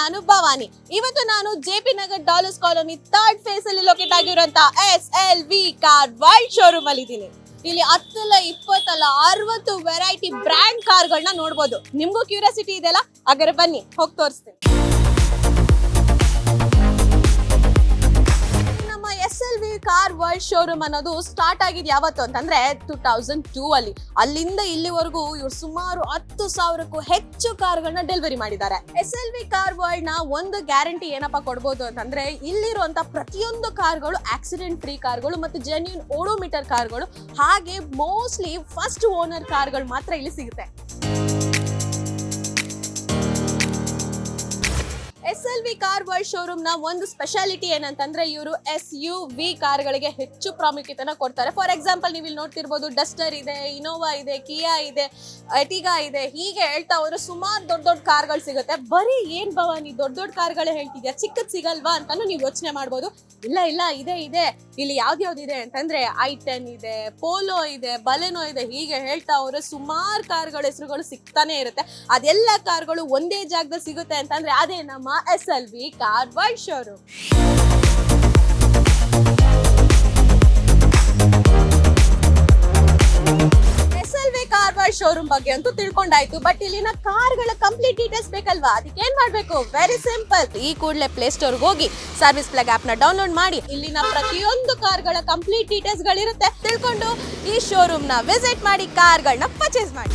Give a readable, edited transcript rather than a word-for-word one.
ನಾನು ಭವಾನಿ. ಇವತ್ತು ನಾನು JP Nagar dollars colony 3rd phase ಅಲ್ಲಿ ಲೊಕೇಟ್ ಆಗಿರುವಂತಹ SLV ಕಾರ್ ವರ್ಲ್ಡ್ ಶೋರೂಮ್ ಅಲ್ಲಿ ಇದ್ದೀನಿ. ಇಲ್ಲಿ 10 ಅಲ್ಲ 20 ಅಲ್ಲ 60 ವೆರೈಟಿ ಬ್ರ್ಯಾಂಡ್ ಕಾರ್ಗಳನ್ನ ನೋಡಬಹುದು. ನಿಮ್ಗೂ ಕ್ಯೂರಿಯಾಸಿಟಿ ಇದೆಯಲ್ಲ, ಹಾಗಾದ್ರೆ ಬನ್ನಿ ಹೋಗಿ ತೋರಿಸ್ತೀನಿ. SLV ಕಾರ್ ವರ್ಲ್ಡ್ ಶೋರೂಮ್ ಅನ್ನೋದು ಸ್ಟಾರ್ಟ್ ಆಗಿದ್ ಯಾವತ್ತು ಅಂತಂದ್ರೆ 2002 ಅಲ್ಲಿ. ಅಲ್ಲಿಂದ ಇಲ್ಲಿವರೆಗೂ ಇವ್ರು ಸುಮಾರು 10,000ಕ್ಕೂ ಹೆಚ್ಚು ಕಾರ್ಗಳನ್ನ ಡೆಲಿವರಿ ಮಾಡಿದ್ದಾರೆ. SLV ಕಾರ್ ವರ್ಲ್ಡ್ ನ ಒಂದು ಗ್ಯಾರಂಟಿ ಏನಪ್ಪಾ ಕೊಡ್ಬೋದು ಅಂತಂದ್ರೆ, ಇಲ್ಲಿರುವಂತ ಪ್ರತಿಯೊಂದು ಕಾರ್ಗಳು ಆಕ್ಸಿಡೆಂಟ್ ಫ್ರೀ ಕಾರ್ಗಳು ಮತ್ತು ಜೆನ್ಯೂನ್ ಓಡೋಮೀಟರ್ ಕಾರ್ಗಳು, ಹಾಗೆ ಮೋಸ್ಟ್ಲಿ ಫಸ್ಟ್ ಓನರ್ ಕಾರ್ಗಳು ಮಾತ್ರ ಇಲ್ಲಿ ಸಿಗುತ್ತೆ. SLV ಕಾರ್ ವರ್ಲ್ಡ್ ಶೋರೂಮ್ ನ ಒಂದು ಸ್ಪೆಷಾಲಿಟಿ ಏನಂತಂದ್ರೆ, ಇವರು SUV ಕಾರ್ಗಳಿಗೆ ಹೆಚ್ಚು ಪ್ರಾಮುಖ್ಯತೆನ ಕೊಡ್ತಾರೆ. ಫಾರ್ ಎಕ್ಸಾಂಪಲ್ ನೀವು ಇಲ್ಲಿ ನೋಡ್ತಿರ್ಬೋದು, ಡಸ್ಟರ್ ಇದೆ, ಇನೋವಾ ಇದೆ, ಕಿಯಾ ಇದೆ, ಎಟಿಗಾ ಇದೆ, ಹೀಗೆ ಹೇಳ್ತಾ ಹೋದ್ರೆ ಸುಮಾರು ದೊಡ್ಡ ದೊಡ್ಡ ಕಾರ್ಗಳು ಸಿಗುತ್ತೆ. ಬರೀ ಏನ್ ಭವಾನಿ ದೊಡ್ಡ ಕಾರ್ಗಳೇ ಹೇಳ್ತಿದ್ಯಾ, ಚಿಕ್ಕದ್ ಸಿಗಲ್ವಾ ಅಂತಾನು ನೀವು ಯೋಚನೆ ಮಾಡ್ಬೋದು. ಇಲ್ಲ ಇದೆ ಇಲ್ಲಿ ಯಾವ್ದ್ಯಾವ್ದಿದೆ ಅಂತಂದ್ರೆ i10 ಇದೆ, ಪೋಲೋ ಇದೆ, ಬಲೆನೋ ಇದೆ, ಹೀಗೆ ಹೇಳ್ತಾ ಹೋದ್ರೆ ಸುಮಾರು ಕಾರ್ಗಳ ಹೆಸರುಗಳು ಸಿಗ್ತಾನೆ ಇರುತ್ತೆ. ಅದೆಲ್ಲ ಕಾರ್ಗಳು ಒಂದೇ ಜಾಗದಲ್ಲಿ ಸಿಗುತ್ತೆ ಅಂತಂದ್ರೆ ಅದೇ ನಮ್ಮ SLV car world showroom. SLV car world showroom ಬಗ್ಗೆ ಅಂತೂ ತಿಳ್ಕೊಂಡಾಯ್ತು. ಬಟ್ ಇಲ್ಲಿನ ಕಾರ್ಗಳ ಕಂಪ್ಲೀಟ್ ಡೀಟೇಲ್ಸ್ ಬೇಕಲ್ವಾ? ಅದಕ್ಕೆ ಏನ್ ಮಾಡ್ಬೇಕು? Very simple. ಈ ಕೂಡಲೇ ಪ್ಲೇ ಸ್ಟೋರ್ ಹೋಗಿ ಸರ್ವಿಸ್ ಪ್ಲಗ್ ಆಪ್ ನ ಡೌನ್ಲೋಡ್ ಮಾಡಿ, ಇಲ್ಲಿನ ಪ್ರತಿಯೊಂದು ಕಾರ್ಗಳ ಕಂಪ್ಲೀಟ್ ಡೀಟೇಲ್ಸ್ ಗಳಿರುತ್ತೆ. ತಿಳ್ಕೊಂಡು ಈ ಶೋರೂಮ್ ನ ವಿಸಿಟ್ ಮಾಡಿ ಕಾರ್ಗಳನ್ನ ಪರ್ಚೇಸ್ ಮಾಡಿ.